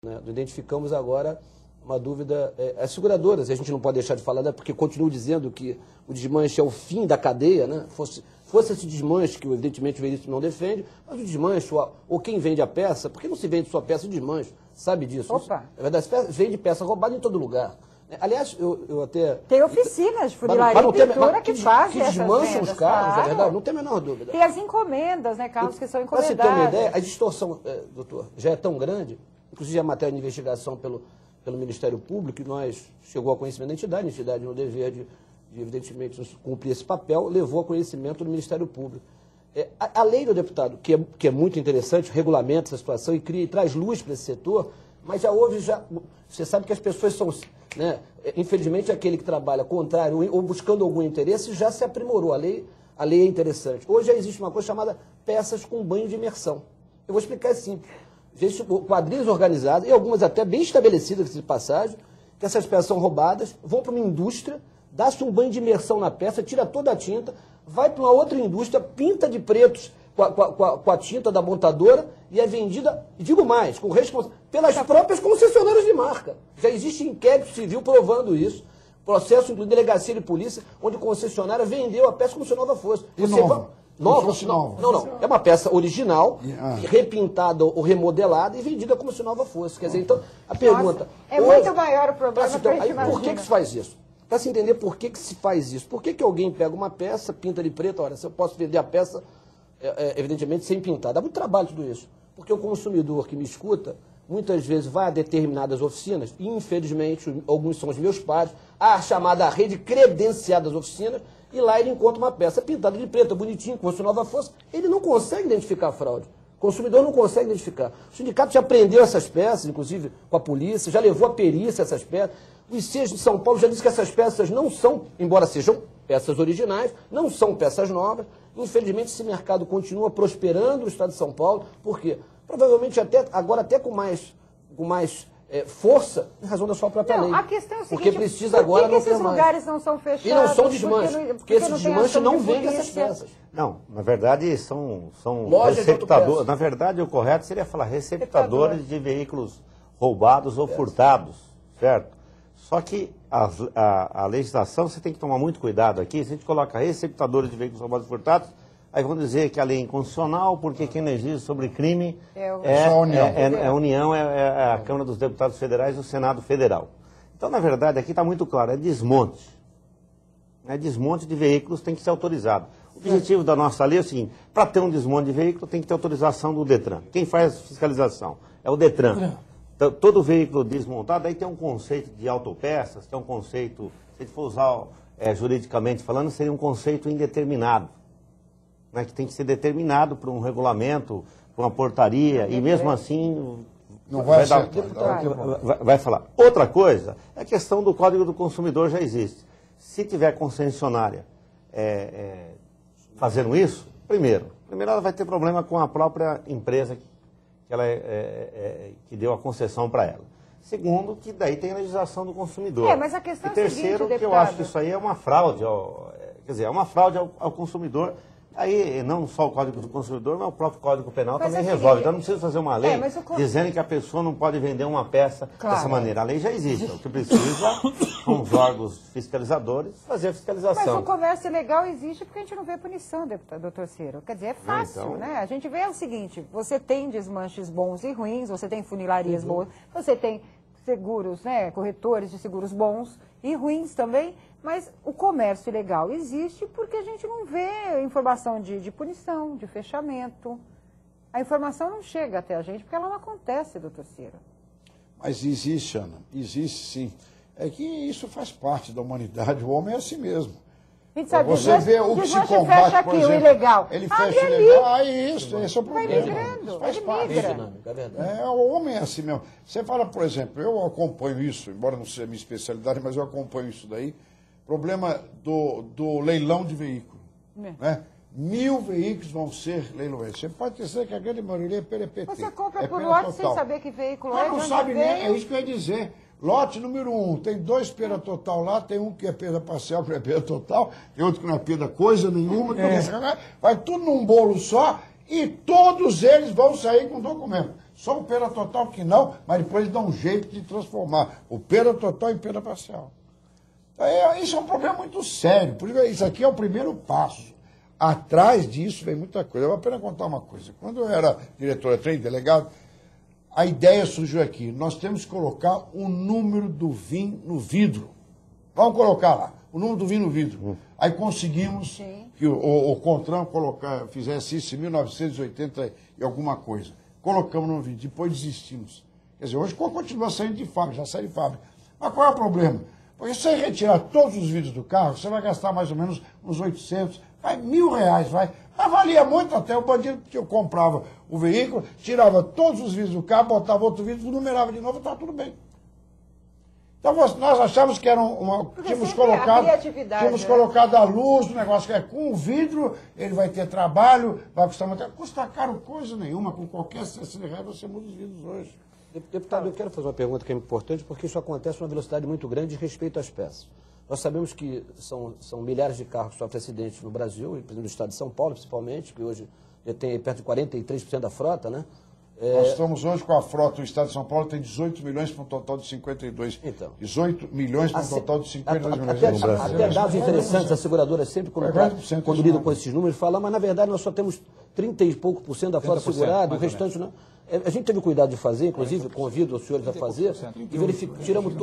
né? Identificamos agora uma dúvida, as seguradoras, a gente não pode deixar de falar, né, porque continuo dizendo que o desmanche é o fim da cadeia, né? Fosse esse desmanche, que evidentemente o veículo não defende, mas o desmanche, ou quem vende a peça, por que não se vende só peça de desmanche? Sabe disso? Opa! É verdade, vende peça roubada em todo lugar. Aliás, eu até... Tem oficinas de funilaria e pintura que fazem essas desmancham os carros, claro. É verdade, não tem a menor dúvida. Tem as encomendas, né, carros que são encomendados. Para você ter uma ideia, a distorção, doutor, já é tão grande, inclusive a matéria de investigação pelo Ministério Público, que nós chegou a conhecimento da entidade, a entidade no dever de evidentemente, cumprir esse papel, levou a conhecimento do Ministério Público. A lei do deputado, que é muito interessante, regulamenta essa situação e traz luz para esse setor, mas você sabe que as pessoas são, né, infelizmente, aquele que trabalha contrário ou buscando algum interesse já se aprimorou. A lei é interessante. Hoje já existe uma coisa chamada peças com banho de imersão. Eu vou explicar assim. Existe quadrilhas organizadas, e algumas até bem estabelecidas de passagem, que essas peças são roubadas, vão para uma indústria, dá-se um banho de imersão na peça, tira toda a tinta, vai para uma outra indústria, pinta de pretos com a tinta da montadora e é vendida, e digo mais, pelas próprias concessionárias de marca. Já existe inquérito civil provando isso. Processo, inclusive delegacia de polícia, onde a concessionária vendeu a peça como se nova fosse. Nova? Não. É uma peça original, repintada ou remodelada e vendida como se nova fosse. Quer dizer, então, a pergunta... É muito maior o problema que a gente imagina. Por que se faz isso? Para se entender por que se faz isso. Por que alguém pega uma peça, pinta de preto, olha, se eu posso vender a peça, evidentemente, sem pintar. Dá muito trabalho tudo isso. Porque o consumidor que me escuta, muitas vezes vai a determinadas oficinas, e infelizmente, alguns são os meus pais, a chamada rede credenciada das oficinas, e lá ele encontra uma peça pintada de preto, bonitinho, como se nova fosse, ele não consegue identificar a fraude. O consumidor não consegue identificar. O sindicato já prendeu essas peças, inclusive com a polícia, já levou a perícia essas peças. O ICES de São Paulo já disse que essas peças não são, embora sejam peças originais, não são peças novas. Infelizmente, esse mercado continua prosperando no estado de São Paulo. Por quê? Provavelmente agora até com mais força, em razão da sua própria lei. A questão é o seguinte, porque precisa agora não ter mais. Esses lugares não são fechados? E não são desmanches, porque esse desmanche não vende essas peças. Não, na verdade são receptadores. Na verdade, o correto seria falar receptadores de veículos roubados ou furtados, certo? Só que a legislação, você tem que tomar muito cuidado aqui, se a gente coloca receptadores de veículos roubados e furtados, aí vão dizer que a lei é inconstitucional, porque quem legisla sobre crime é a União, é a Câmara dos Deputados Federais e o Senado Federal. Então, na verdade, aqui está muito claro, é desmonte. Desmonte de veículos tem que ser autorizado. O objetivo da nossa lei é o seguinte, para ter um desmonte de veículo tem que ter autorização do Detran. Quem faz a fiscalização? É o Detran. Então, todo veículo desmontado, aí tem um conceito de autopeças, que é um conceito, se a gente for usar juridicamente falando, seria um conceito indeterminado. Que tem que ser determinado por um regulamento, por uma portaria, e mesmo assim não vai falar. Outra coisa, é a questão do Código do Consumidor já existe. Se tiver concessionária fazendo isso, primeiro ela vai ter problema com a própria empresa que deu a concessão para ela. Segundo, que daí tem a legislação do consumidor. Mas a questão e terceiro, é o seguinte, que eu acho que isso aí é uma fraude, é uma fraude ao consumidor. Aí, não só o Código do Consumidor, mas o próprio Código Penal também resolve. Então, não precisa fazer uma lei dizendo que a pessoa não pode vender uma peça dessa maneira. A lei já existe. O que precisa, com os órgãos fiscalizadores, fazer a fiscalização. Mas o comércio ilegal existe porque a gente não vê punição, doutor Ciro. Quer dizer, é fácil, então, né? A gente vê o seguinte, você tem desmanches bons e ruins, você tem funilarias boas, você tem seguros, né, corretores de seguros bons e ruins também, mas o comércio ilegal existe porque a gente não vê informação de punição, de fechamento. A informação não chega até a gente porque ela não acontece, doutor Ciro. Mas existe, Ana, existe sim. É que isso faz parte da humanidade, o homem é assim mesmo. A gente sabe, você vê o que se combate, fecha aqui, por exemplo, o ilegal. Ele fecha o ilegal, esse é o problema. Vai migrando, faz parte. O homem é assim mesmo. Você fala, por exemplo, eu acompanho isso, embora não seja minha especialidade, mas eu acompanho isso daí. Problema do leilão de veículo. Né? 1000 veículos vão ser leiloados. Você pode dizer que a grande maioria é PPT. Você compra por lote sem saber que veículo é. Não sabe nem, é isso que eu ia dizer. Lote número 1, tem 2 perda total lá, tem um que é perda parcial, que não é perda total, tem outro que não é perda coisa nenhuma, vai tudo num bolo só e todos eles vão sair com documento. Só o perda total que não, mas depois eles dão um jeito de transformar o perda total em perda parcial. Isso é um problema muito sério, por isso aqui é o primeiro passo. Atrás disso vem muita coisa. Eu vou apenas contar uma coisa. Quando eu era diretor de trem, delegado, a ideia surgiu aqui. Nós temos que colocar o número do vinho no vidro. Vamos colocar lá, o número do vinho no vidro. Aí conseguimos que o CONTRAN fizesse isso em 1980 e alguma coisa. Colocamos no vidro, depois desistimos. Quer dizer, hoje continua saindo de fábrica, já sai de fábrica. Mas qual é o problema? Porque se você retirar todos os vidros do carro, você vai gastar mais ou menos uns 800, vai R$1.000, vai. Mas valia muito até. O bandido que eu comprava o veículo, tirava todos os vidros do carro, botava outro vidro, numerava de novo e estava tudo bem. Então nós achávamos que era tínhamos colocado a luz do negócio, que é com o vidro, ele vai ter trabalho, vai custar muito. Custa caro coisa nenhuma, com qualquer R$60 você muda os vidros hoje. Deputado, eu quero fazer uma pergunta que é importante, porque isso acontece numa velocidade muito grande em respeito às peças. Nós sabemos que são milhares de carros que sofrem acidentes no Brasil, no estado de São Paulo, principalmente, que hoje tem perto de 43% da frota, né? Nós estamos hoje com a frota, o estado de São Paulo tem 18 milhões para um total de 52. Então, 18 milhões para um total de 52 milhões. Até dados interessantes, as seguradoras sempre, quando lidam com esses números, falam, mas na verdade nós só temos 30 e pouco por cento da frota segurada, o restante não. A gente teve cuidado de fazer, inclusive, convido os senhores a fazer, e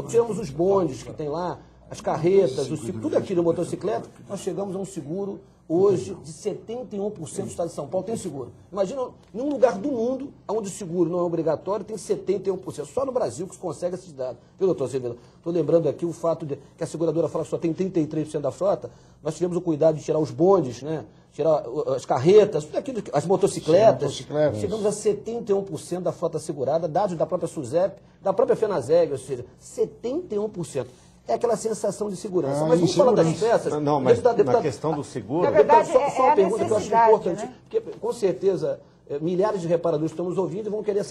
tiramos os bondes que tem lá, as carretas, tudo aquilo, a motocicleta, nós chegamos a um seguro hoje de 71% do estado de São Paulo tem seguro. Imagina, em um lugar do mundo onde o seguro não é obrigatório, tem 71%. Só no Brasil que se consegue esses dados. Viu, doutor Silveira? Estou lembrando aqui o fato de que a seguradora fala que só tem 33% da frota, nós tivemos o cuidado de tirar os bondes, né? Tirar as carretas, tudo aquilo, as motocicletas. Chegamos a 71% da frota segurada, dados da própria SUSEP, da própria FENASEG, ou seja, 71%. É aquela sensação de segurança. Mas vamos falar das peças. Não, mas na questão do seguro... Na verdade, só uma pergunta que eu acho importante, né? porque com certeza milhares de reparadores estão nos ouvindo e vão querer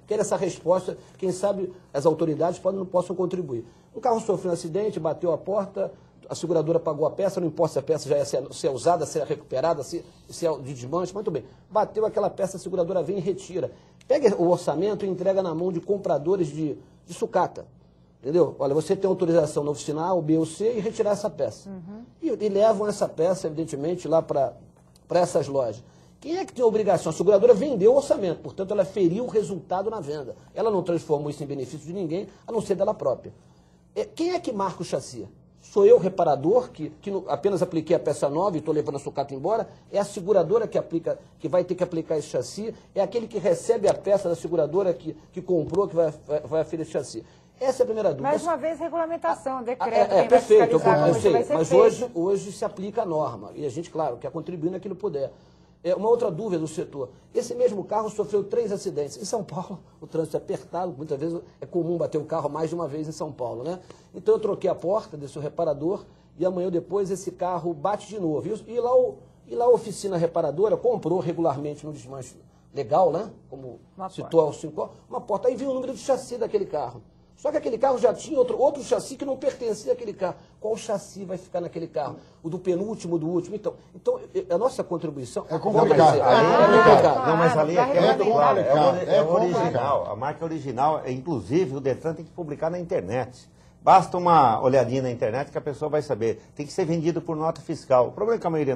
essa resposta. Quem sabe as autoridades não possam contribuir. Um carro sofreu um acidente, bateu a porta, a seguradora pagou a peça, não importa se a peça já se é usada, se é recuperada, se é de desmanche, muito bem. Bateu aquela peça, a seguradora vem e retira. Pega o orçamento e entrega na mão de compradores de sucata. Entendeu? Olha, você tem autorização na oficina A, ou B ou C e retirar essa peça. E levam essa peça, evidentemente, lá para essas lojas. Quem é que tem a obrigação? A seguradora vendeu o orçamento, portanto, ela feriu o resultado na venda. Ela não transformou isso em benefício de ninguém, a não ser dela própria. Quem é que marca o chassi? Sou eu, reparador, que apenas apliquei a peça nova e estou levando a sucata embora? É a seguradora que vai ter que aplicar esse chassi? É aquele que recebe a peça da seguradora que comprou, que vai aferir esse chassi? Essa é a primeira dúvida. Mais uma vez, regulamentação, decreto. Perfeito, eu sei, mas hoje se aplica a norma. E a gente, claro, quer contribuir naquilo que puder. Uma outra dúvida do setor. Esse mesmo carro sofreu 3 acidentes. Em São Paulo, o trânsito é apertado, muitas vezes é comum bater o carro mais de uma vez em São Paulo, né? Então eu troquei a porta desse reparador e amanhã depois esse carro bate de novo. E lá a oficina reparadora comprou regularmente no desmanche legal, né? Como citou ao 5, uma porta. Aí viu o número de chassi daquele carro. Só que aquele carro já tinha outro chassi que não pertencia àquele carro. Qual chassi vai ficar naquele carro? O do penúltimo, do último? Então a nossa contribuição... É complicado. Não, mas ali é muito claro. É original. A marca original, inclusive, o Detran tem que publicar na internet. Basta uma olhadinha na internet que a pessoa vai saber. Tem que ser vendido por nota fiscal. O problema é que a maioria